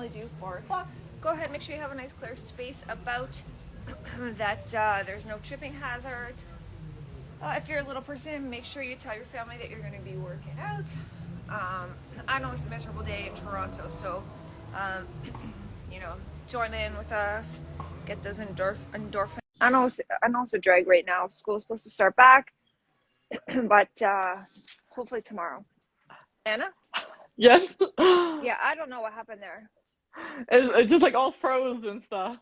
normally do 4 o'clock. Go ahead, make sure you have a nice clear space about that there's no tripping hazards. If you're a little person, make sure you tell your family that you're going to be working out. I know it's a miserable day in Toronto, so join in with us, get those endorphins. I know it's a drag right now. School's supposed to start back, but hopefully tomorrow. Anna? Yes. Yeah, I don't know what happened there. It's just like all froze and stuff.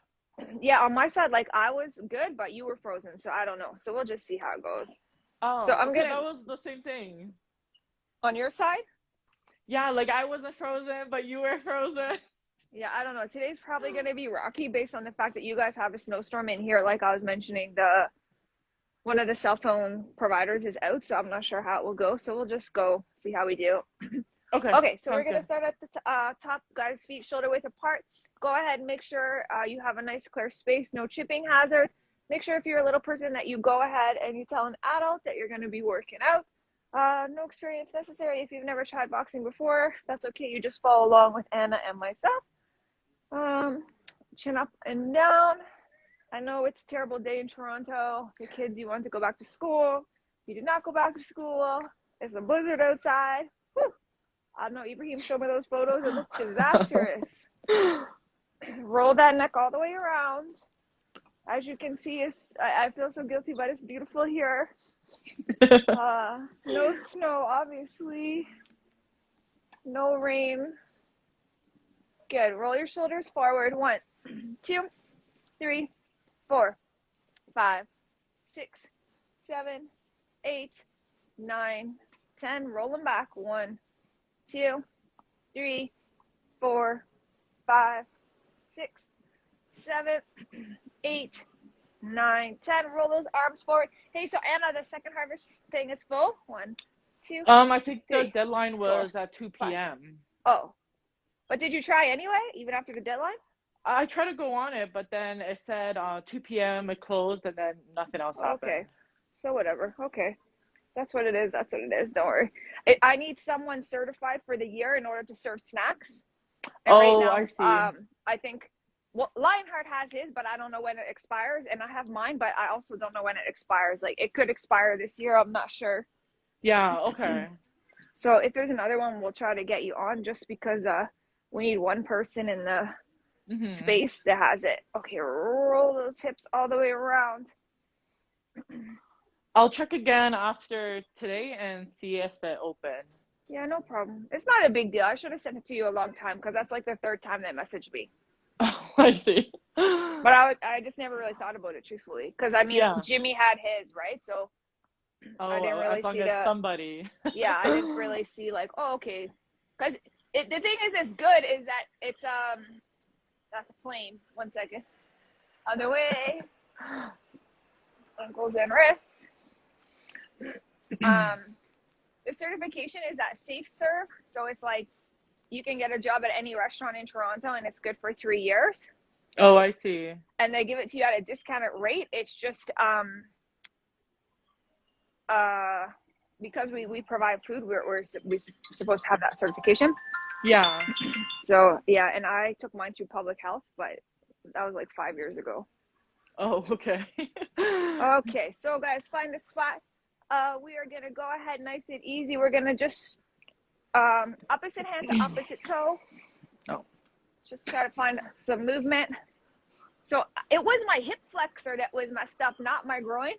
Yeah, on my side, like I was good, but you were frozen, so I don't know. So we'll just see how it goes. So Oh, I'm okay, gonna that was the same thing. on your side. Yeah, like I wasn't frozen, but you were frozen. Yeah, I don't know. Today's probably gonna be rocky based on the fact that you guys have a snowstorm in here. Like I was mentioning, one of the cell phone providers is out, so I'm not sure how it will go. So we'll just go see how we do. Okay, Okay, so we're sounds going to good. start at the top, guys, feet shoulder width apart. Go ahead and make sure you have a nice clear space, no chipping hazard. Make sure if you're a little person that you go ahead and you tell an adult that you're going to be working out. No experience necessary if you've never tried boxing before. That's okay. You just follow along with Anna and myself. Chin up and down. I know it's a terrible day in Toronto. The kids, you want to go back to school. You did not go back to school. It's a blizzard outside. Whew. I don't know, Ibrahim showed me those photos. It looked disastrous. Roll that neck all the way around. As you can see, I feel so guilty, but it's beautiful here. No snow, obviously. No rain. Good. Roll your shoulders forward. 1, 2, 3, 4, 5, 6, 7, 8, 9, 10. Roll them back. 1, 2, 3, 4, 5, 6, 7, 8, 9, 10. Roll those arms forward. Hey, so Anna, the second harvest thing is full. 1, 2, I think the 3, deadline 4, was at 2 5. p.m. Oh, but did you try anyway, even after the deadline? I tried to go on it, but then it said 2 p.m. it closed, and then nothing else Okay, happened. so whatever. Okay, that's what it is. That's what it is. Don't worry. I need someone certified for the year in order to serve snacks. And right Oh, I now, see. I think Lionheart has his, but I don't know when it expires, and I have mine, but I also don't know when it expires. Like it could expire this year. I'm not sure. Yeah, okay. So if there's another one, we'll try to get you on, just because we need one person in the Mm-hmm. space that has it. Okay, roll those hips all the way around. I'll check again after today and see if it opened. Yeah, no problem. It's not a big deal. I should have sent it to you a long time, because that's like the third time they messaged me. Oh, I see. But I just never really thought about it, truthfully, because I mean Yeah. Jimmy had his, right? So I didn't Oh, as really long see as somebody. yeah, I didn't really see like, oh, okay, because the thing is good is that it's that's a plane. 1 second. Other way, ankles and wrists. The certification is that Safe Serve, so it's like you can get a job at any restaurant in Toronto, and it's good for 3 years. Oh, I see. And they give it to you at a discounted rate. It's just because we provide food, we're supposed to have that certification. Yeah. So yeah, and I took mine through public health, but that was like 5 years ago. Oh, okay. Okay, so guys, find a spot. We are gonna go ahead, nice and easy. We're gonna just opposite hand to opposite toe. Oh. Just try to find some movement. So it was my hip flexor that was messed up, not my groin.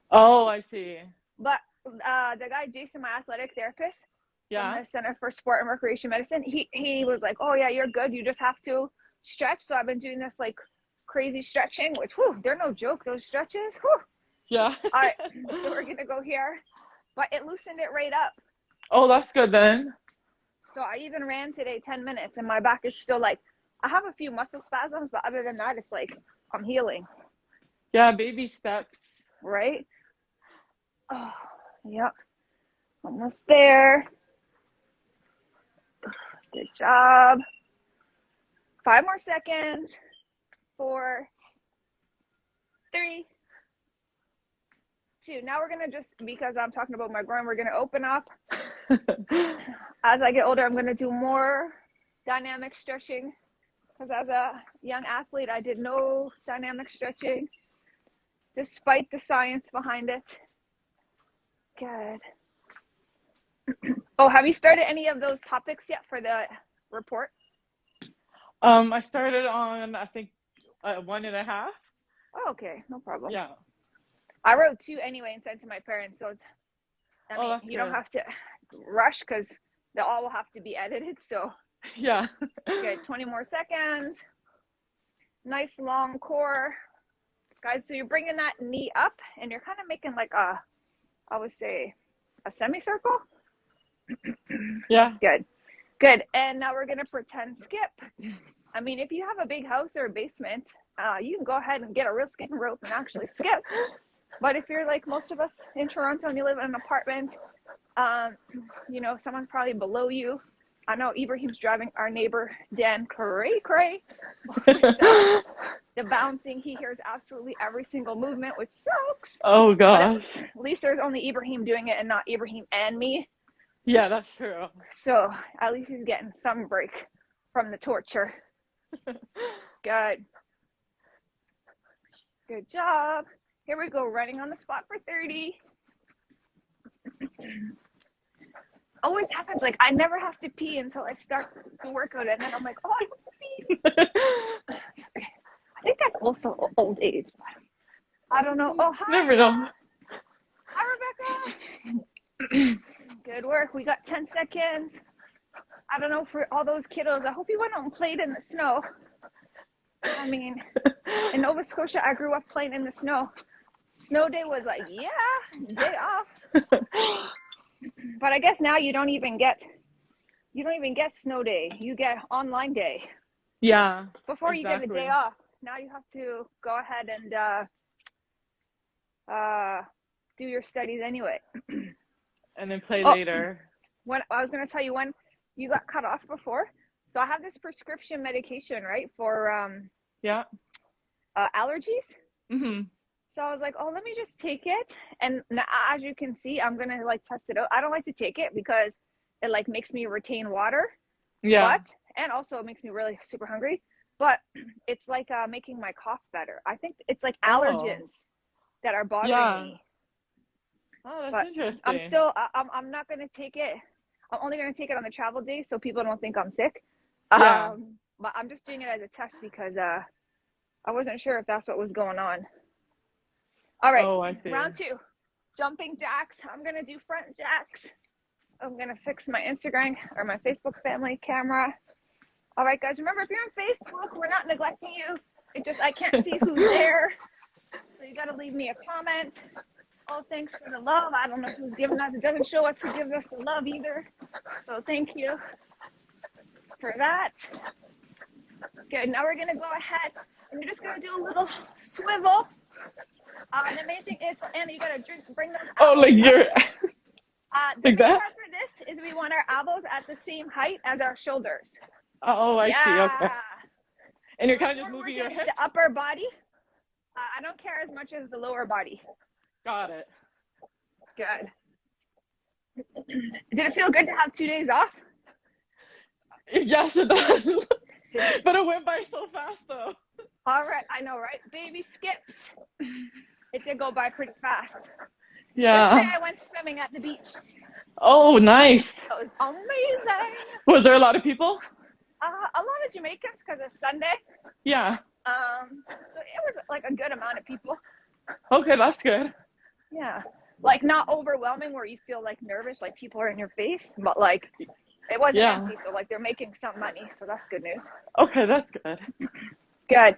Oh, I see. But the guy Jason, my athletic therapist from Yeah. the Center for Sport and Recreation Medicine, he was like, "Oh yeah, you're good. You just have to stretch." So I've been doing this like crazy stretching, which they're no joke. Those stretches. Whew. Yeah. All right, so we're gonna go here, but it loosened it right up. Oh, that's good then. So I even ran today 10 minutes, and my back is still like, I have a few muscle spasms, but other than that, it's like I'm healing. Yeah, baby steps. Right? Oh, yep. Almost there. Good job. 5 more seconds. 4, 3, 2. Now we're going to just, because I'm talking about my groin, we're going to open up. As I get older, I'm going to do more dynamic stretching. because as a young athlete, I did no dynamic stretching, despite the science behind it. Good. Oh, have you started any of those topics yet for the report? I started on, I think, 1.5. Oh, okay, no problem. Yeah. I wrote 2 anyway and sent to my parents, so it's, I mean, that's you good. don't have to rush because they all will have to be edited. So yeah. good. 20 more seconds. Nice long core, guys. So you're bringing that knee up, and you're kind of making like a, I would say, a semicircle. Yeah. Good. Good. And now we're gonna pretend skip. I mean, if you have a big house or a basement, you can go ahead and get a real skipping rope and actually skip. But if you're like most of us in Toronto and you live in an apartment, you know, someone's probably below you. I know Ibrahim's driving our neighbor Dan cray. The bouncing, he hears absolutely every single movement, which sucks. Oh gosh. But at least there's only Ibrahim doing it and not Ibrahim and me. Yeah, that's true. So at least he's getting some break from the torture. Good. Good job. Here we go, running on the spot for 30. Always happens, like I never have to pee until I start the workout, and then I'm like, oh, I have to pee. I think that's also old age. I don't know. Oh, hi. Never know. Hi, Rebecca. Good work. We got 10 seconds. I don't know, for all those kiddos, I hope you went out and played in the snow. I mean, in Nova Scotia, I grew up playing in the snow. Snow day was like, yeah, day off. But I guess now you don't even get snow day. You get online day. Yeah. Before you get a day off. Now you have to go ahead and do your studies anyway. And then play later. When I was going to tell you when you got cut off before. So I have this prescription medication, right, for allergies. Mm-hmm. So I was like, oh, let me just take it. And now, as you can see, I'm going to like test it out. I don't like to take it because it like makes me retain water. Yeah. And also it makes me really super hungry. But it's like making my cough better. I think it's like allergens that are bothering me. Oh, that's interesting. I'm not going to take it. I'm only going to take it on the travel day so people don't think I'm sick. Yeah. But I'm just doing it as a test because I wasn't sure if that's what was going on. All right, I see. Round 2, jumping jacks. I'm going to do front jacks. I'm going to fix my Instagram or my Facebook family camera. All right, guys, remember, if you're on Facebook, we're not neglecting you. It just, I can't see who's there. So you got to leave me a comment. Oh, thanks for the love. I don't know who's giving us. It doesn't show us who gives us the love either. So thank you for that. Good, now we're going to go ahead and you're just going to do a little swivel. The main thing is, Anna, you got to bring those elbows. Oh, like you're... the main part for this is we want our elbows at the same height as our shoulders. Oh, I see. Okay. And you're kind of just moving your hips? The upper body. I don't care as much as the lower body. Got it. Good. Did it feel good to have 2 days off? Yes, it does. But it went by so fast, though. All right. I know, right? Baby skips. It did go by pretty fast. Yeah. Yesterday I went swimming at the beach. Oh, nice. It was amazing. Was there a lot of people? A lot of Jamaicans because it's Sunday. Yeah. So it was like a good amount of people. Okay, that's good. Yeah. Like not overwhelming where you feel like nervous, like people are in your face, but like it wasn't empty. So like they're making some money. So that's good news. Okay, that's good. Good.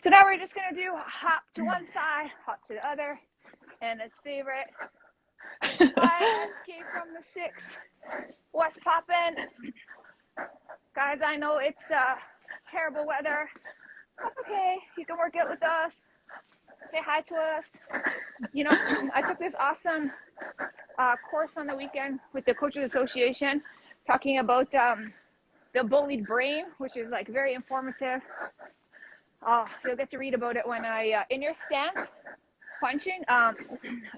So now we're just going to do hop to one side, hop to the other. And his favorite. Escape from the 6. What's poppin'? Guys, I know it's terrible weather. That's okay. You can work it with us. Say hi to us. You know, I took this awesome course on the weekend with the Coaches Association talking about the bullied brain, which is like very informative. You'll get to read about it when in your stance punching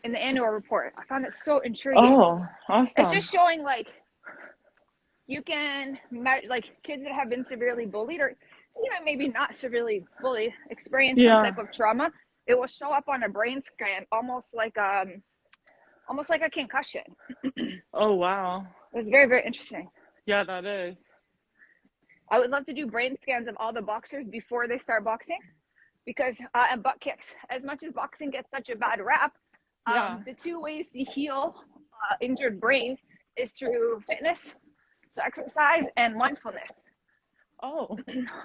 in the annual report. I found it so intriguing. Oh, awesome. It's just showing like you can like kids that have been severely bullied, or even maybe not severely fully experienced some Yeah. type of trauma, it will show up on a brain scan almost like a concussion. Oh, wow. It was very, very interesting. Yeah, that is. I would love to do brain scans of all the boxers before they start boxing, because and butt kicks. As much as boxing gets such a bad rap, Yeah. the two ways to heal injured brain is through fitness, so exercise, and mindfulness. Oh.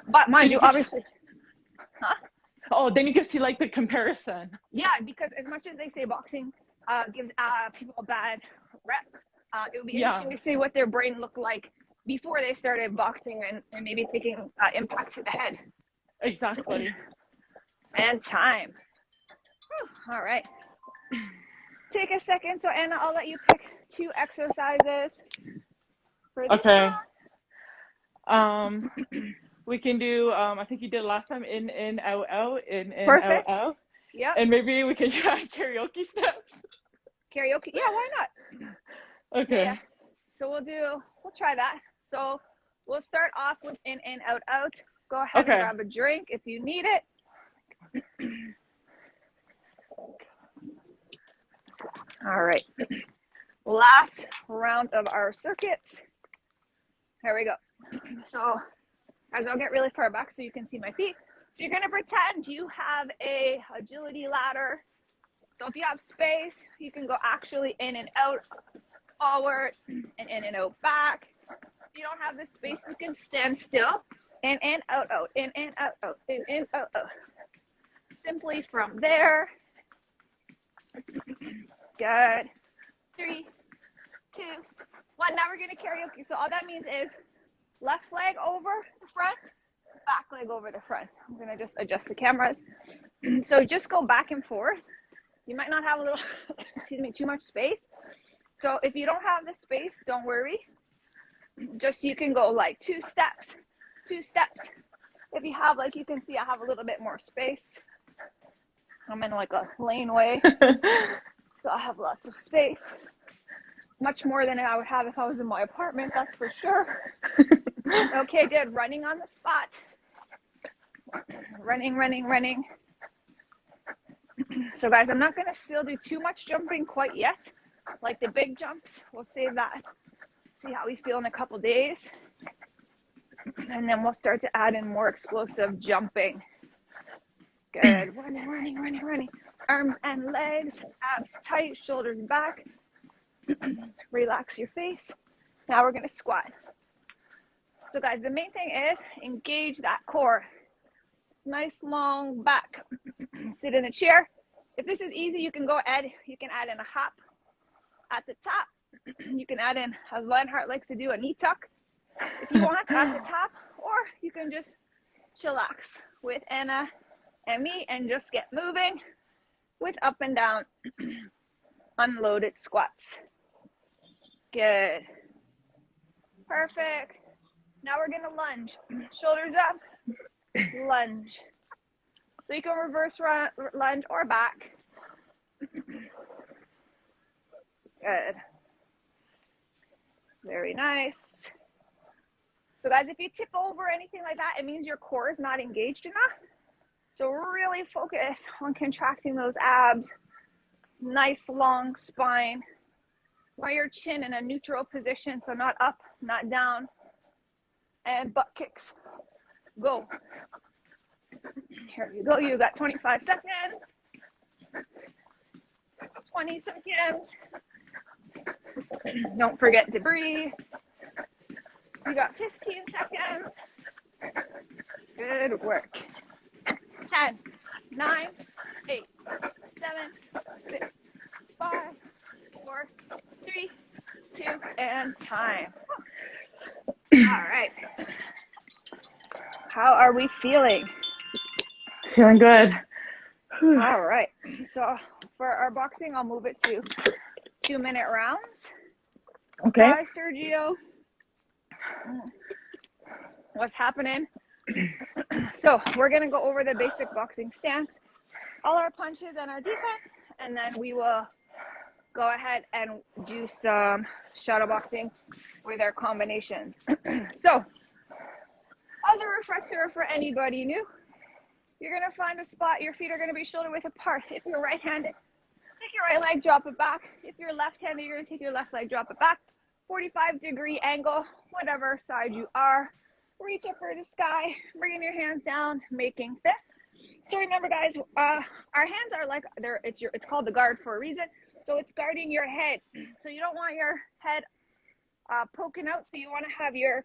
But mind you, Then obviously, huh? Oh, then you can see like the comparison. Yeah, because as much as they say boxing gives people a bad rep, it would be Yeah. interesting to see what their brain looked like before they started boxing and maybe taking impacts to the head. Exactly. And time. Whew. All right. Take a second. So Anna, I'll let you pick 2 exercises for this Okay. one. We can do, I think you did last time, in, out, out, in, out, Perfect. out. Yep. And maybe we can try karaoke steps. Karaoke. Yeah, why not? Okay. Yeah. So we'll try that. So we'll start off with in, out, out. Go ahead and grab a drink if you need it. All right. Last round of our circuits. Here we go. So guys, I'll get really far back so you can see my feet. So you're gonna pretend you have a agility ladder. So if you have space, you can go actually in and out, forward, and in and out back. If you don't have the space, you can stand still. In and out, out, in and out, out, in, out, out. Simply from there. Good. 3, 2, 1. Now we're gonna karaoke. So all that means is left leg over the front, back leg over the front. I'm gonna just adjust the cameras. So just go back and forth. You might not have a little, excuse me, too much space. So if you don't have the space, don't worry. Just you can go like 2 steps, 2 steps. If you have, like you can see, I have a little bit more space. I'm in like a laneway, so I have lots of space. Much more than I would have if I was in my apartment, that's for sure. Okay, good. Running on the spot. Running, running, running. So guys, I'm not going to still do too much jumping quite yet. Like the big jumps, we'll save that. See how we feel in a couple days. And then we'll start to add in more explosive jumping. Good. Running, running, running, running. Arms and legs, abs tight, shoulders back. Relax your face. Now we're going to squat. So guys, the main thing is engage that core. Nice long back. Sit in a chair. If this is easy, you can add in a hop at the top. You can add in, as Lionheart likes to do, a knee tuck if you want at the top, or you can just chillax with Anna and me and just get moving with up and down unloaded squats. Good. Perfect. Now we're gonna lunge. Shoulders up, lunge. So you can reverse lunge or back. Good. Very nice. So guys, if you tip over anything like that, it means your core is not engaged enough. So really focus on contracting those abs. Nice long spine. Want your chin in a neutral position, so not up, not down. And butt kicks. Go. Here you go. You got 25 seconds. 20 seconds. Don't forget to breathe. You got 15 seconds. Good work. 10, 9, 8, 7, 6, 5, 4, 3, 2, and time. All right. How are we feeling? Feeling good. All right. So for our boxing, I'll move it to 2-minute rounds. Okay. Hi, Sergio. What's happening? So we're going to go over the basic boxing stance, all our punches and our defense, and then we will go ahead and do some shadow boxing with our combinations. So As a refresher for anybody new, you're going to find a spot. Your feet are going to be shoulder width apart. If you're right-handed, take your right leg, drop it back. If you're left-handed, you're going to take your left leg, drop it back. 45-degree angle, whatever side you are. Reach up for the sky, bringing your hands down, making fists. So remember, guys, our hands are like it's called the guard for a reason. So it's guarding your head. So you don't want your head poking out. So you want to have your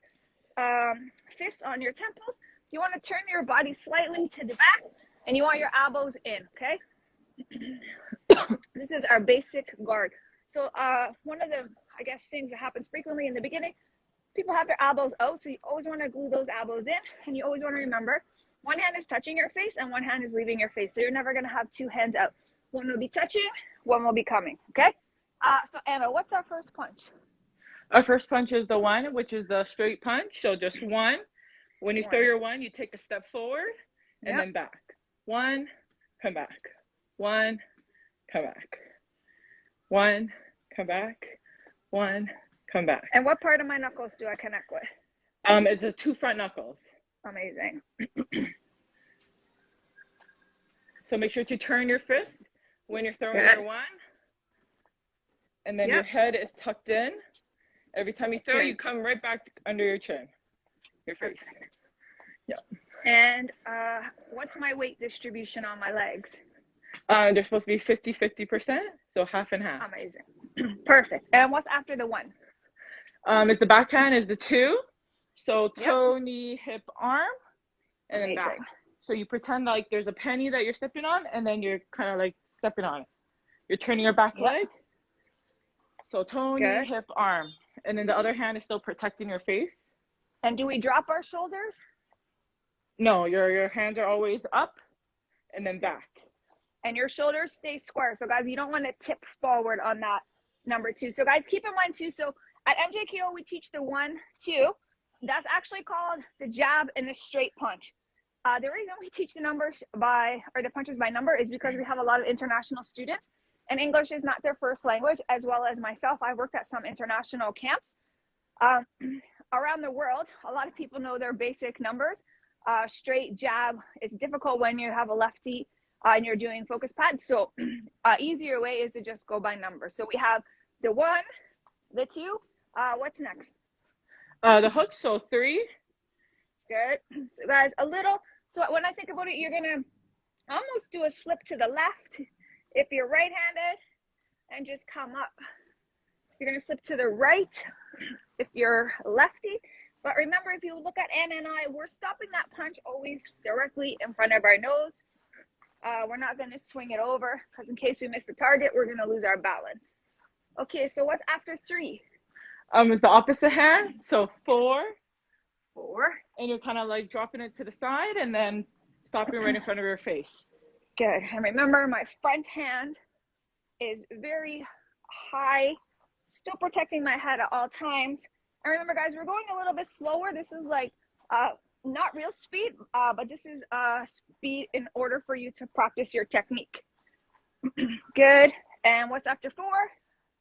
fists on your temples. You want to turn your body slightly to the back, and you want your elbows in. Okay. This is our basic guard. So one of the, I guess, things that happens frequently in the beginning, people have their elbows out, so you always want to glue those elbows in, and you always want to remember one hand is touching your face and one hand is leaving your face. So you're never going to have two hands out. One will be touching, one will be coming. Okay. So Anna, what's our first punch? Our first punch is the one, which is the straight punch. So just one. When you throw your one, you take a step forward and then back. One, come back. One, come back. One, come back. One, come back. And what part of my knuckles do I connect with? It's the two front knuckles. Amazing. So make sure to turn your fist when you're throwing your one. And then your head is tucked in. Every time you throw, you come right back under your chin, your face. Yep. And what's my weight distribution on my legs? They're supposed to be 50-50%, so half and half. Amazing. Perfect. And what's after the one? Is the backhand is the two. So toe, knee, hip, arm, and then back. So you pretend like there's a penny that you're stepping on, and then you're kind of like stepping on it. You're turning your back leg. So toe, knee, hip, arm. And then the other hand is still protecting your face. And do we drop our shoulders? No, your hands are always up and then back. And your shoulders stay square. So guys, you don't want to tip forward on that number two. So guys, keep in mind too, so at MJKO, we teach the 1-2. That's actually called the jab and the straight punch. The reason we teach the punches by number is because we have a lot of international students, and English is not their first language, as well as myself. I worked at some international camps around the world. A lot of people know their basic numbers. Straight jab, it's difficult when you have a lefty and you're doing focus pads. So easier way is to just go by numbers. So we have the 1, the 2. What's next? The hook, so 3. Good. So guys, so when I think about it, you're gonna almost do a slip to the left if you're right-handed and just come up. You're gonna slip to the right if you're lefty. But remember, if you look at Anna and I, we're stopping that punch always directly in front of our nose. We're not gonna swing it over, because in case we miss the target, we're gonna lose our balance. Okay, so what's after 3? It's the opposite hand, so 4. 4. And you're kind of like dropping it to the side and then stopping right in front of your face. Good. And remember, my front hand is very high, still protecting my head at all times. And remember, guys, we're going a little bit slower. This is like not real speed, but this is speed in order for you to practice your technique. Good. And what's after 4?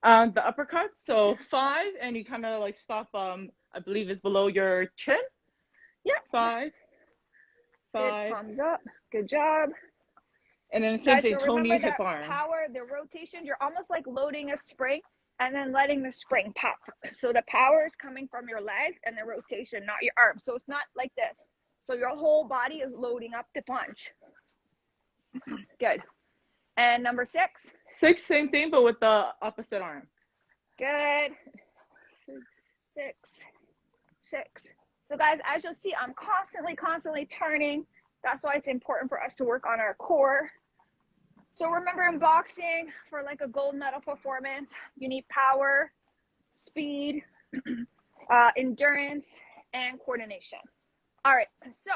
The uppercut, so 5, and you kind of like stop, I believe it's below your chin. Yeah. 5. Good, thumbs up. Good job. And then same thing, so toe, knee, hip, that arm. Power, the rotation, you're almost like loading a spring and then letting the spring pop. So the power is coming from your legs and the rotation, not your arms. So it's not like this. So your whole body is loading up the punch. Good. And number 6? 6, same thing, but with the opposite arm. Good. 6. So guys, as you'll see, I'm constantly turning. That's why it's important for us to work on our core. So remember, in boxing, for like a gold medal performance, you need power, speed, endurance, and coordination. All right, so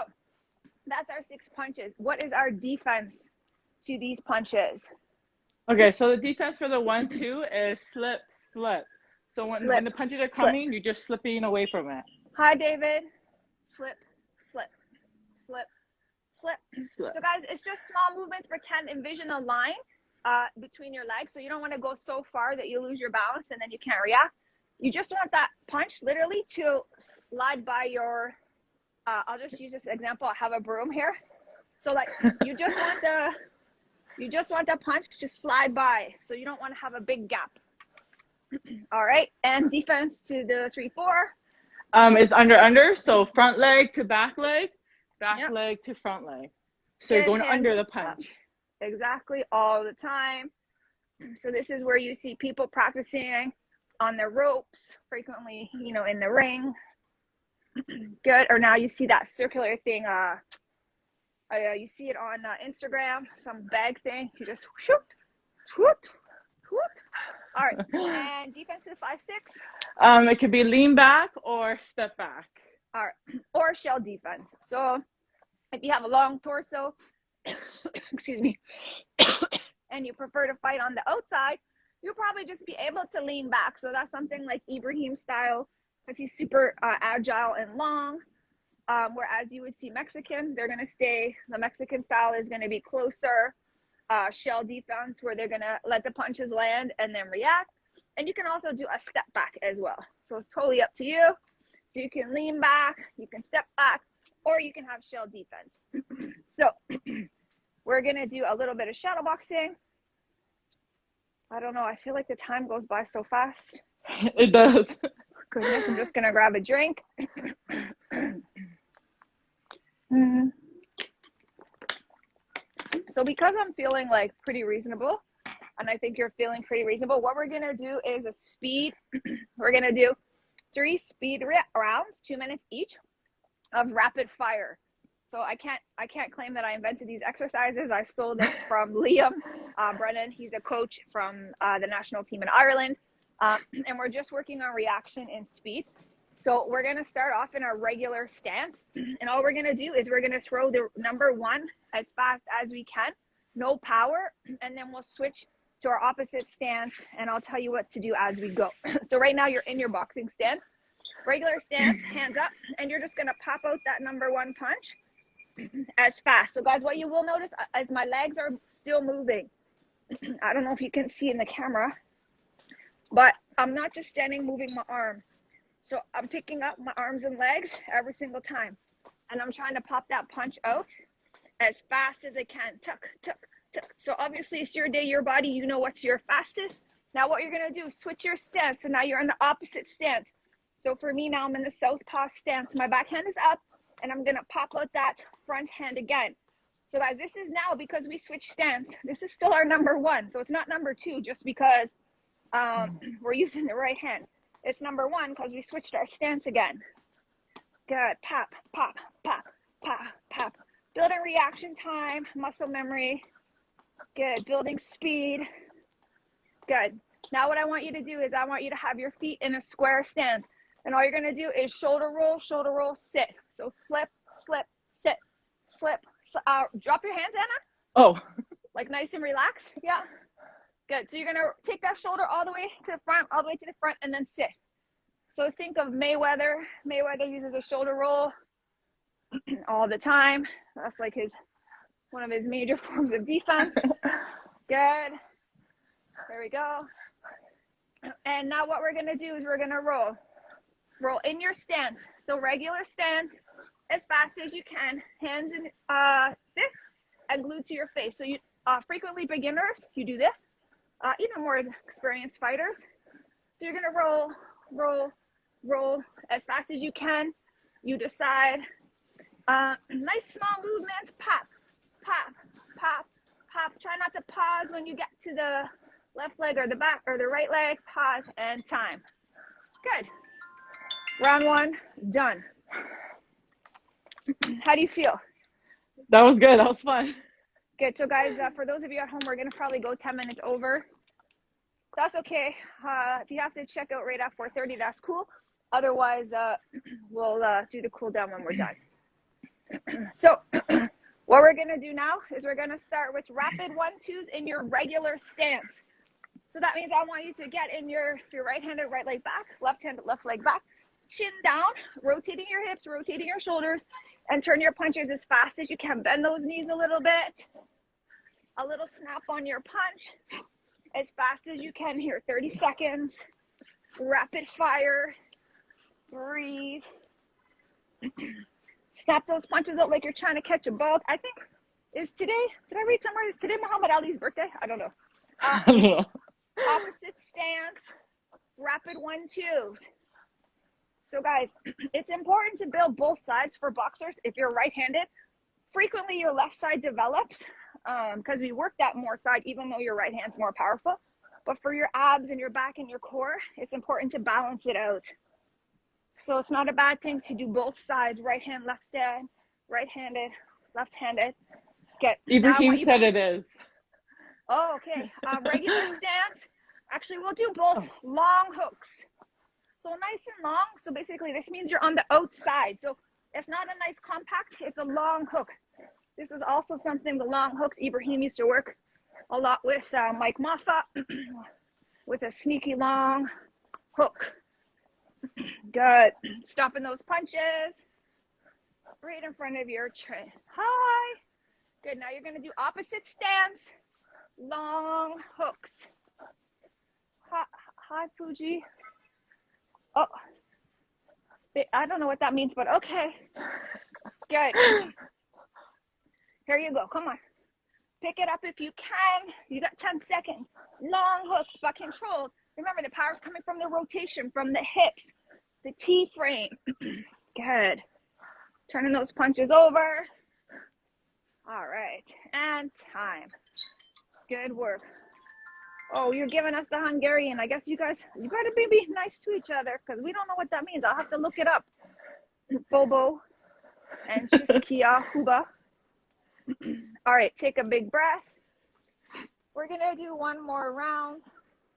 that's our 6 punches. What is our defense to these punches? Okay, so the defense for the 1-2 is slip, slip. So when the punches are coming, you're just slipping away from it. Hi, David. Slip, slip, slip, slip. So guys, it's just small movements. Envision a line between your legs. So you don't want to go so far that you lose your balance and then you can't react. You just want that punch literally to slide by your I'll just use this example. I have a broom here. So like you just want the punch to slide by. So you don't want to have a big gap. All right. And defense to the 3-4. It's under. So front leg to back leg leg to front leg. So you're going under the punch. Up. Exactly, all the time. So this is where you see people practicing on the ropes frequently, you know, in the ring. Good. Or now you see that circular thing. You see it on Instagram, some bag thing. You just shoot, shoot, shoot. All right. And defensive 5-6. It could be lean back or step back. All right. Or shell defense. So if you have a long torso, excuse me, and you prefer to fight on the outside, you'll probably just be able to lean back. So that's something like Ibrahim style, because he's super agile and long. Whereas you would see Mexicans, they're going to stay, the Mexican style is going to be closer, shell defense, where they're going to let the punches land and then react. And you can also do a step back as well. So it's totally up to you. So you can lean back, you can step back, or you can have shell defense. So we're going to do a little bit of shadow boxing. I don't know. I feel like the time goes by so fast. It does. Goodness, I'm just going to grab a drink. So because I'm feeling like pretty reasonable, and I think you're feeling pretty reasonable, what we're going to do is a speed. We're going to do 3 speed rounds, 2 minutes each, of rapid fire. So I can't claim that I invented these exercises. I stole this from Liam Brennan. He's a coach from the national team in Ireland. And we're just working on reaction and speed. So we're going to start off in our regular stance. And all we're going to do is we're going to throw the number 1 as fast as we can, no power. And then we'll switch to our opposite stance. And I'll tell you what to do as we go. So right now you're in your boxing stance. Regular stance, hands up. And you're just going to pop out that number 1 punch as fast. So guys, what you will notice is my legs are still moving. I don't know if you can see in the camera, but I'm not just standing moving my arm. So I'm picking up my arms and legs every single time. And I'm trying to pop that punch out as fast as I can. Tuck, tuck, tuck. So obviously it's your day, your body, you know what's your fastest. Now what you're going to do is switch your stance. So now you're in the opposite stance. So for me now I'm in the southpaw stance. My back hand is up and I'm going to pop out that front hand again. So guys, this is now because we switched stance. This is still our number 1. So it's not number 2 just because we're using the right hand. It's number 1 because we switched our stance again. Good. Pop, pop, pop, pop, pop. Building reaction time, muscle memory. Good. Building speed. Good. Now what I want you to do is I want you to have your feet in a square stance. And all you're going to do is shoulder roll, sit. So slip, slip, sit, slip. Drop your hands, Anna. Oh. Like nice and relaxed. Yeah. Good. So you're going to take that shoulder all the way to the front, all the way to the front, and then sit. So think of Mayweather. Mayweather uses a shoulder roll all the time. That's like one of his major forms of defense. Good. There we go. And now what we're going to do is we're going to roll. Roll in your stance. So regular stance as fast as you can. Hands in this and glued to your face. So you frequently beginners, you do this. Even more experienced fighters. So you're going to roll, roll, roll as fast as you can. You decide. Nice small movements. Pop, pop, pop, pop. Try not to pause when you get to the left leg or the back or the right leg. Pause and time. Good. Round 1, done. How do you feel? That was good. That was fun. Good. So guys, for those of you at home, we're going to probably go 10 minutes over. That's okay. If you have to check out right at 4:30, that's cool. Otherwise, we'll do the cool down when we're done. So what we're going to do now is we're going to start with rapid 1-2s in your regular stance. So that means I want you to get in your right-handed right leg back, left-handed left leg back, chin down, rotating your hips, rotating your shoulders, and turn your punches as fast as you can. Bend those knees a little bit. A little snap on your punch as fast as you can here. 30 seconds. Rapid fire. Breathe. Snap those punches out like you're trying to catch a ball. I think did I read somewhere, is today Muhammad Ali's birthday? I don't know. Opposite stance, rapid 1-2s. So guys, it's important to build both sides for boxers. If you're right-handed, frequently your left side develops because we work that more side, even though your right hand's more powerful. But for your abs and your back and your core, it's important to balance it out. So it's not a bad thing to do both sides, right hand, left hand, right-handed, left-handed. Ibrahim said it is. Oh, okay. Regular stance. Actually, we'll do both long hooks. So nice and long. So basically, this means you're on the outside. So it's not a nice compact. It's a long hook. This is also something, the long hooks, Ibrahim used to work a lot with Mike Moffa with a sneaky long hook. Good. Stopping those punches right in front of your chin. Hi. Good. Now you're going to do opposite stance, long hooks. Hi, Fuji. Oh, I don't know what that means, but okay. Good. Here you go. Come on. Pick it up if you can. You got 10 seconds. Long hooks, but controlled. Remember, the power's coming from the rotation, from the hips, the T-frame. Good. Turning those punches over. All right. And time. Good work. Oh, you're giving us the Hungarian. I guess you guys, you got to be nice to each other because we don't know what that means. I'll have to look it up. Bobo and Chiskia Huba. All right, take a big breath. We're going to do one more round.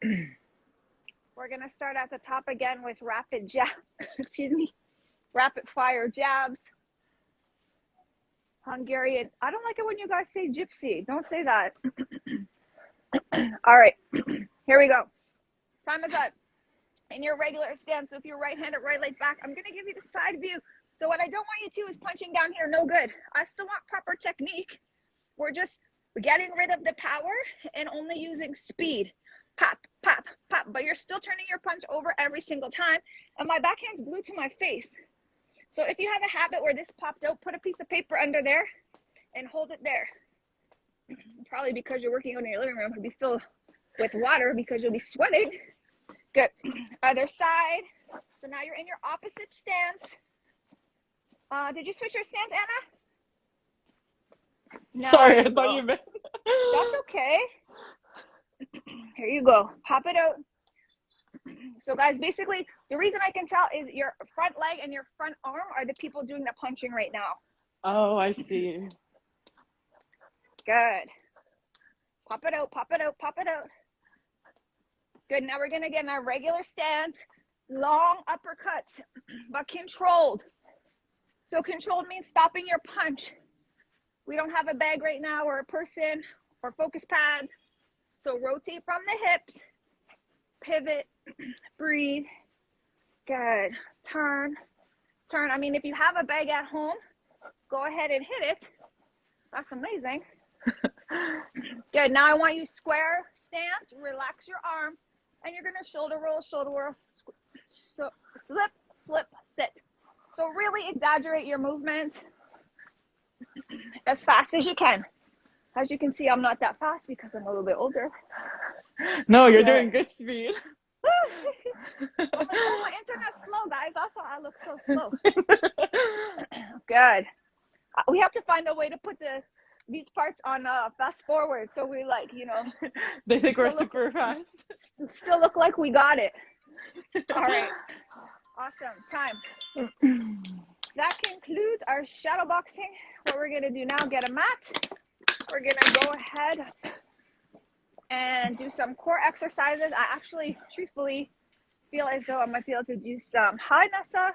We're going to start at the top again with rapid rapid fire jabs. Hungarian. I don't like it when you guys say gypsy. Don't say that. All right, here we go. Time is up. In your regular stance, so if you're right-handed, right leg back, I'm going to give you the side view. So what I don't want you to do is punching down here. No good. I still want proper technique. We're just getting rid of the power and only using speed. Pop, pop, pop. But you're still turning your punch over every single time. And my backhand's glued to my face. So if you have a habit where this pops out, put a piece of paper under there and hold it there. Probably because you're working out in your living room, it'll be filled with water because you'll be sweating. Good. Other side. So now you're in your opposite stance. Did you switch your stance, Anna? No, sorry, I thought you meant. That's okay. Here you go. Pop it out. So guys, basically, the reason I can tell is your front leg and your front arm are the people doing the punching right now. Oh, I see. Good. Pop it out, pop it out, pop it out. Good. Now we're going to get in our regular stance. Long uppercuts, but controlled. So controlled means stopping your punch. We don't have a bag right now or a person or focus pads. So rotate from the hips, pivot, breathe. Good. Turn, turn. I mean, if you have a bag at home, go ahead and hit it. That's amazing. Good. Now I want you square stance, relax your arm, and you're going to shoulder roll, so slip, slip, sit. So really exaggerate your movements as fast as you can. As you can see, I'm not that fast because I'm a little bit older. No, you're doing good speed. My internet's slow, guys. That's why I look so slow. Good. We have to find a way to put these parts on fast forward, so we they think we're super fast. Still look like we got it. All right. Awesome. Time. That concludes our shadow boxing. What we're going to do now, get a mat. We're going to go ahead and do some core exercises. I actually, truthfully, feel as though I might be able to do some. Hi, Nessa.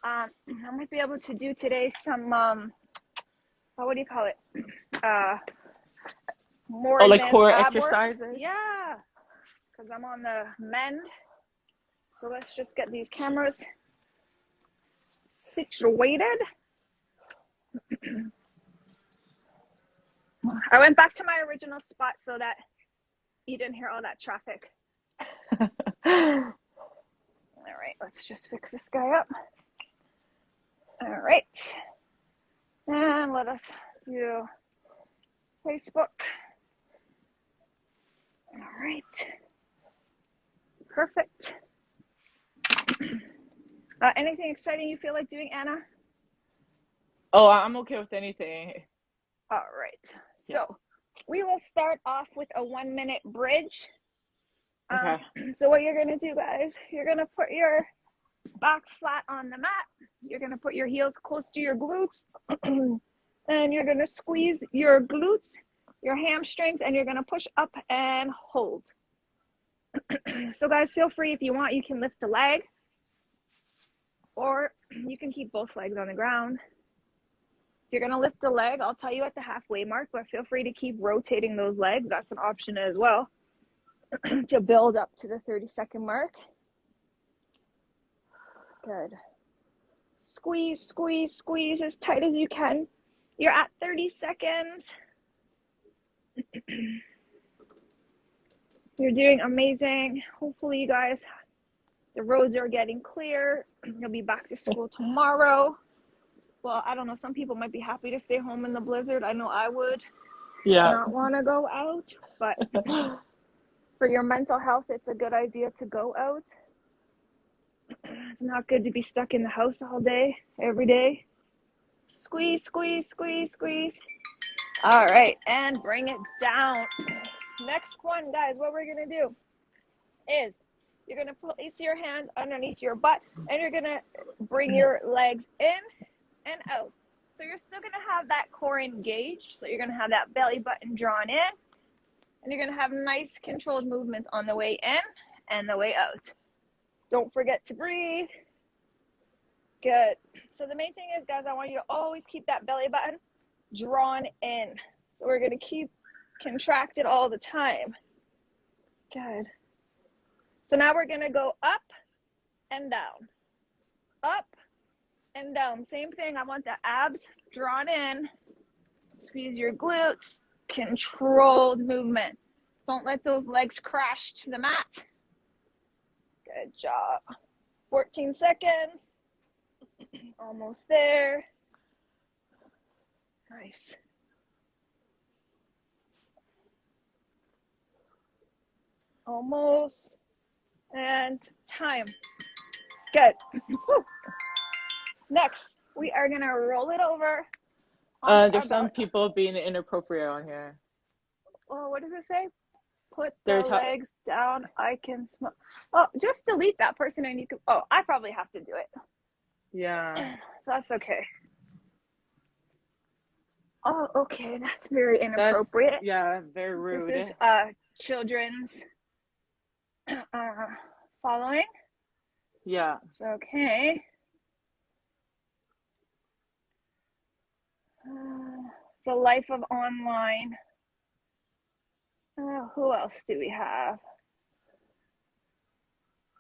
I might be able to do today some, what do you call it? More like core exercises? Work. Yeah, because I'm on the mend. So let's just get these cameras situated. I went back to my original spot so that you didn't hear all that traffic. All right, let's just fix this guy up. All right. And let us do Facebook. All right. Perfect. Anything exciting you feel like doing, Anna? Oh, I'm okay with anything. All right. So we will start off with a 1-minute bridge. Okay. So what you're going to do, guys, you're going to put your back flat on the mat. You're going to put your heels close to your glutes. And you're going to squeeze your glutes, your hamstrings, and you're going to push up and hold. So guys, feel free, if you want, you can lift a leg, or you can keep both legs on the ground. If you're going to lift a leg, I'll tell you at the halfway mark, but feel free to keep rotating those legs. That's an option as well to build up to the 30-second mark. Good. Squeeze, squeeze, squeeze as tight as you can. You're at 30 seconds. You're doing amazing. Hopefully you guys, the roads are getting clear. You'll be back to school tomorrow. Well, I don't know. Some people might be happy to stay home in the blizzard. I know I would not want to go out, but for your mental health, it's a good idea to go out. It's not good to be stuck in the house all day, every day. Squeeze, squeeze, squeeze, squeeze. All right, and bring it down. Next one, guys, what we're going to do is you're going to place your hands underneath your butt, and you're going to bring your legs in and out. So you're still going to have that core engaged. So you're going to have that belly button drawn in, and you're going to have nice controlled movements on the way in and the way out. Don't forget to breathe. Good. So the main thing is, guys, I want you to always keep that belly button drawn in. So we're going to keep contracted all the time. Good. So now we're going to go up and down. Up and down. Same thing. I want the abs drawn in. Squeeze your glutes. Controlled movement. Don't let those legs crash to the mat. Good job. 14 seconds. Almost there. Nice. Almost. And time. Good. Woo. Next, we are going to roll it over. There's some people being inappropriate on here. Oh, what does it say? Put the legs down. I can smell. Oh, just delete that person and you can. Oh, I probably have to do it. Yeah. That's okay. Oh, okay. That's very inappropriate. Very rude. This is children's following. Yeah. It's okay. The life of online. Who else do we have?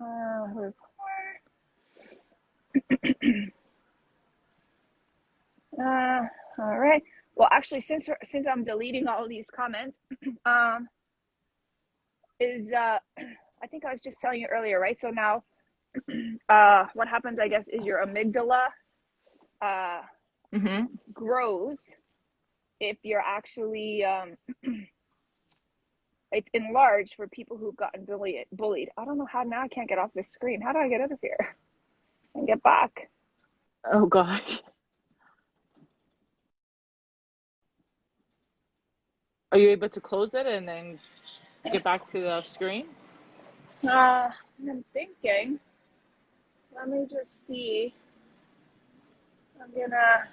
All right. Well, actually, since I'm deleting all of these comments, I think I was just telling you earlier, right? So now, what happens, I guess, is your amygdala grows if you're actually it's enlarged for people who've gotten bullied. I don't know how. Now I can't get off this screen. How do I get out of here and get back? Oh gosh. Are you able to close it and then get back to the screen? I'm thinking. Let me just see. I'm gonna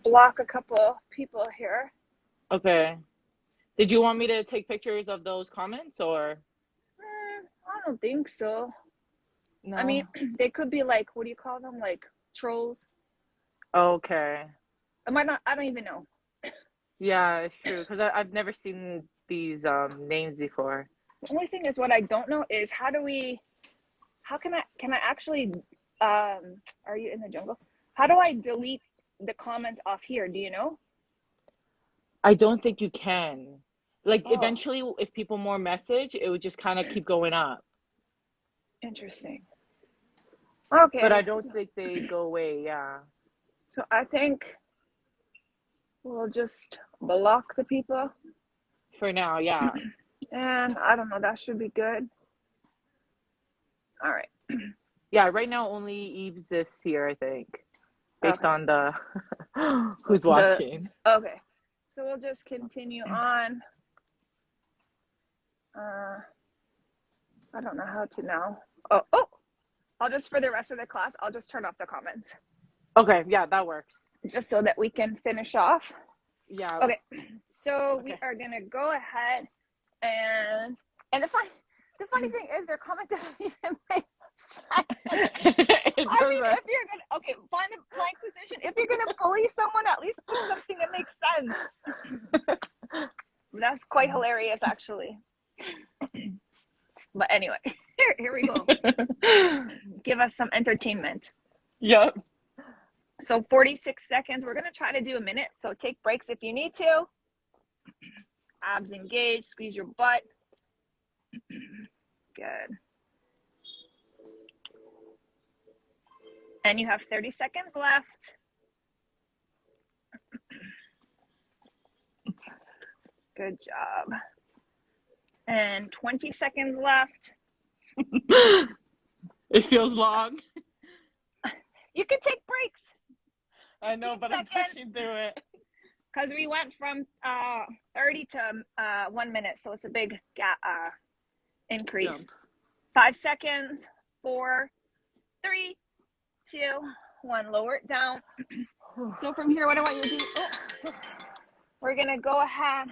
block a couple people here. Okay. Did you want me to take pictures of those comments or? I don't think so. No. I mean, they could be like, what do you call them? Like trolls. Okay. I don't even know. Yeah, it's true. Because I've never seen these names before. The only thing is what I don't know is how can I actually, are you in the jungle? How do I delete the comments off here? Do you know? I don't think you can. Like eventually if people more message, it would just kind of keep going up. Interesting. But I Okay. don't think they go away. Yeah. So I think we'll just block the people. For now, yeah. And I don't know, that should be good. All right. Yeah, right now only Eve's is here, I think, based Okay. on the who's watching. Okay. So we'll just continue on. I don't know how to now. Oh, I'll just, for the rest of the class, I'll just turn off the comments. Okay, yeah, that works. Just so that we can finish off. Yeah. Okay. So we are going to go ahead and the funny thing is their comment doesn't even make sense. I mean, if you're going to, okay, find a plank position. If you're going to bully someone, at least put something that makes sense. That's quite hilarious, actually. But anyway, here we go. Give us some entertainment. Yep. So 46 seconds. We're going to try to do a minute. So take breaks if you need to. Abs engaged. Squeeze your butt. Good. And you have 30 seconds left. Good job. And 20 seconds left. It feels long. You can take breaks. I know, but I'm pushing through it. Because we went from 30 to 1 minute, so it's a big increase. Jump. 5 seconds. 4, 3, 2, 1. Lower it down. So from here, what I want you to do, we're going to go ahead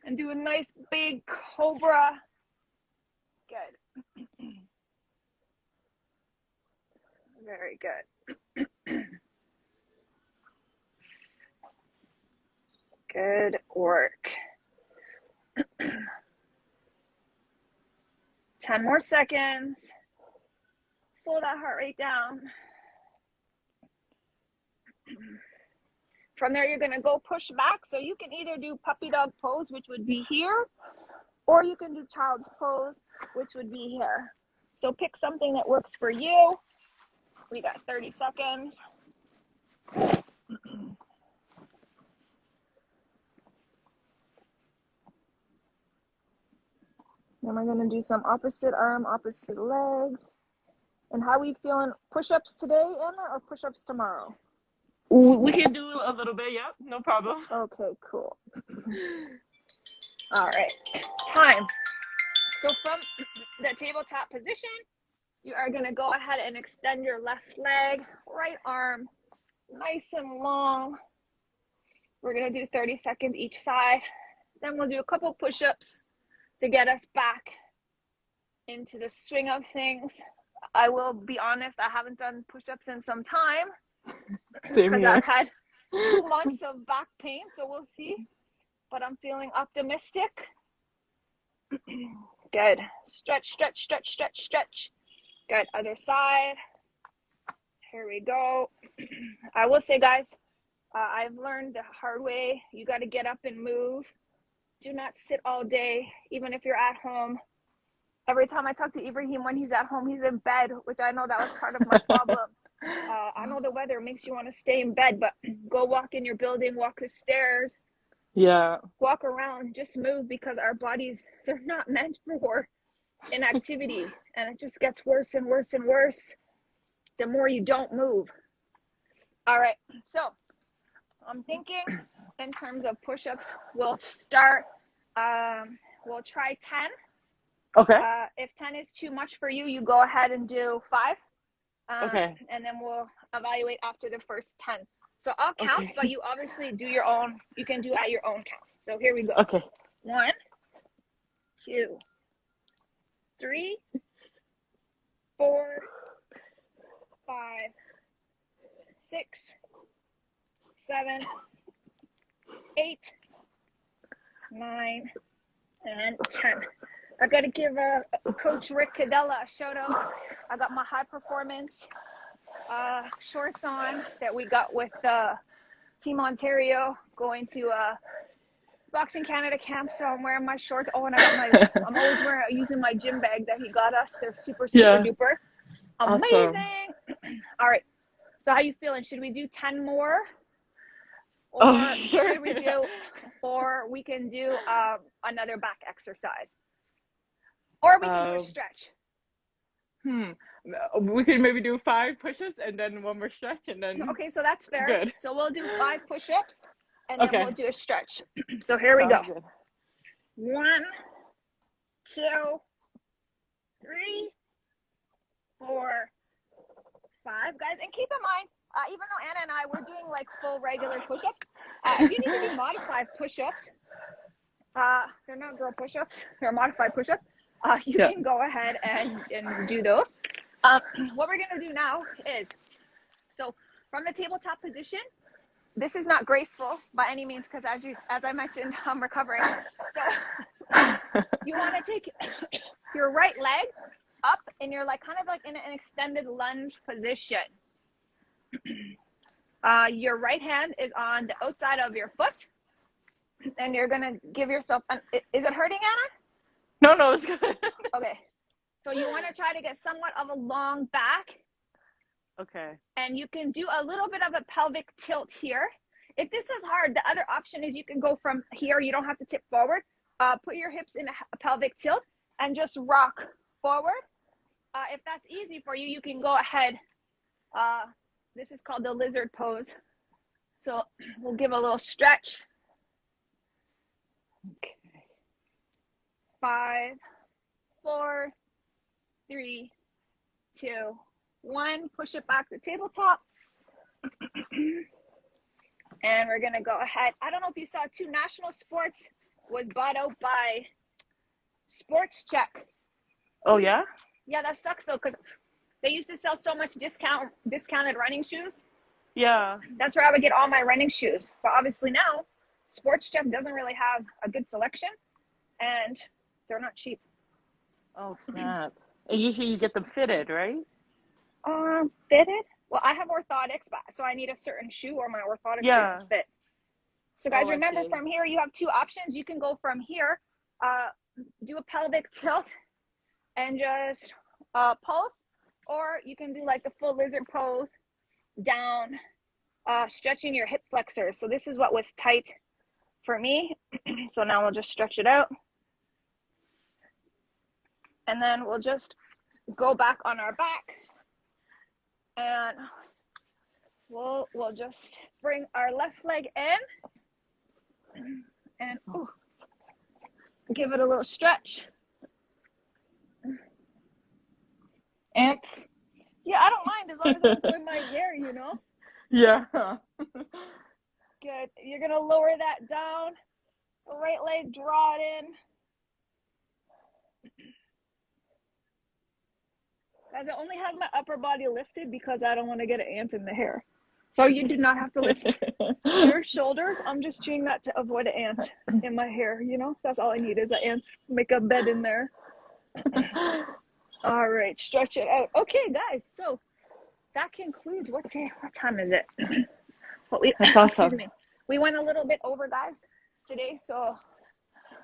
and do a nice big cobra. Good. Very good. Good work. 10 more seconds. Slow that heart rate down. From there, you're going to go push back. So you can either do puppy dog pose, which would be here, or you can do child's pose, which would be here. So pick something that works for you. We got 30 seconds. Then we're going to do some opposite arm, opposite legs. And how are we feeling? Push-ups today, Emma, or push-ups tomorrow? We can do a little bit, yeah, no problem. Okay, cool. All right, time. So from the tabletop position, you are going to go ahead and extend your left leg, right arm, nice and long. We're going to do 30 seconds each side. Then we'll do a couple push-ups to get us back into the swing of things. I will be honest, I haven't done push-ups in some time because I've had 2 months of back pain, so we'll see. But I'm feeling optimistic. Good. Stretch, stretch, stretch, stretch, stretch. Good. Other side. Here we go. I will say, guys, I've learned the hard way. You got to get up and move. Do not sit all day, even if you're at home. Every time I talk to Ibrahim when he's at home, he's in bed, which I know that was part of my problem. I know the weather makes you want to stay in bed, but go walk in your building, walk the stairs. Yeah. Walk around, just move, because our bodies, they're not meant for inactivity. And it just gets worse and worse and worse the more you don't move. All right, so I'm thinking in terms of push-ups, we'll start, we'll try 10. Okay. If 10 is too much for you, you go ahead and do 5. Okay. And then we'll evaluate after the first 10. So I'll count, but you obviously do your own. You can do at your own count. So here we go. Okay. 1, 2, 3, 4, 5, 6, 7, 8, 9, and 10. I got to give Coach Rick Cadella a shout out. I got my high performance shorts on that we got with Team Ontario going to Boxing Canada camp. So I'm wearing my shorts. Oh, and I'm always using my gym bag that he got us. They're super duper. Awesome. Amazing. All right. So how you feeling? Should we do 10 more? Oh, Or sure. should we do, or we can do another back exercise? Or we can do a stretch. We could maybe do 5 push-ups and then one more stretch and then. Okay, so that's fair. Good. So we'll do 5 push-ups and then we'll do a stretch. So here we go. Good. 1, 2, 3, 4, 5, guys. And keep in mind, even though Anna and I were doing like full regular push-ups, if you need to do modified push-ups, they're not girl push-ups, they're modified push-ups. You can go ahead and do those. What we're gonna do now is, so from the tabletop position, this is not graceful by any means because as I mentioned, I'm recovering. So you want to take your right leg up and you're like kind of like in an extended lunge position. Your right hand is on the outside of your foot and you're gonna give yourself is it hurting, Anna? No, it's good. Okay. So you want to try to get somewhat of a long back. Okay. And you can do a little bit of a pelvic tilt here. If this is hard, the other option is you can go from here. You don't have to tip forward. Put your hips in a pelvic tilt and just rock forward. If that's easy for you, you can go ahead. This is called the lizard pose. So we'll give a little stretch. Okay. 5, 4, 3, 2, 1. Push it back to tabletop. And we're going to go ahead. I don't know if you saw 2 national sports was bought out by Sports Check. Oh, yeah? Yeah, that sucks though, because they used to sell so much discounted running shoes. Yeah. That's where I would get all my running shoes. But obviously now, Sports Check doesn't really have a good selection, and they're not cheap. Oh, snap. And usually you get them fitted, right? Fitted? Well, I have orthotics, so I need a certain shoe or my orthotics to fit. So guys, remember from here, you have 2 options. You can go from here, do a pelvic tilt and just pulse, or you can do like the full lizard pose down, stretching your hip flexors. So this is what was tight for me. So now we'll just stretch it out. And then we'll just go back on our back. And we'll just bring our left leg in and give it a little stretch. Ants? Yeah, I don't mind as long as I'm doing my hair, you know? Yeah. Good. You're going to lower that down. Right leg, draw it in. Guys, I only have my upper body lifted because I don't want to get an ant in the hair. So you do not have to lift your shoulders. I'm just doing that to avoid an ant in my hair, you know? That's all I need is an ant. Make a bed in there. All right, stretch it out. Okay, guys, so that concludes, what time is it? That's awesome. Excuse me. We went a little bit over, guys, today, so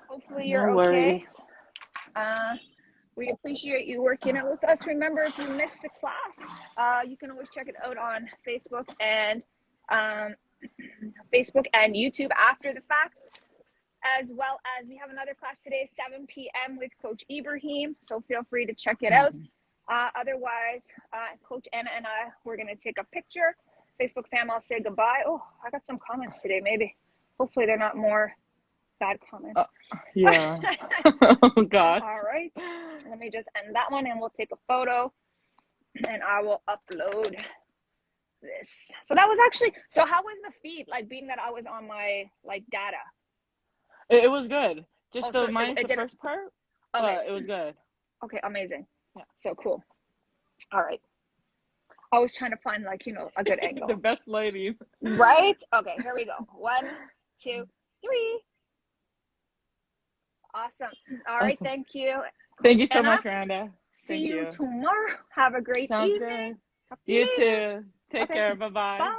hopefully you're no okay. Worries. We appreciate you working out with us. Remember, if you missed the class, you can always check it out on Facebook and YouTube after the fact, as well as we have another class today, 7 p.m. with Coach Ibrahim. So feel free to check it out. Otherwise, Coach Anna and I, we're going to take a picture. Facebook fam, I'll say goodbye. Oh, I got some comments today, maybe. Hopefully they're not more bad comments. Yeah. Oh, God. All right. Let me just end that one and we'll take a photo and I will upload this. So that was actually, so how was the feed? Like being that I was on my like data. It was good. Just so minus the first part. Okay. It was good. Okay. Amazing. Yeah. So cool. All right. I was trying to find like, you know, a good angle. The best lady. Right? Okay. Here we go. 1, 2, 3. Awesome. All right. Awesome. Thank you. Thank you so much, Miranda. See you tomorrow. Have a great evening. You too. Take care. Bye-bye. Bye.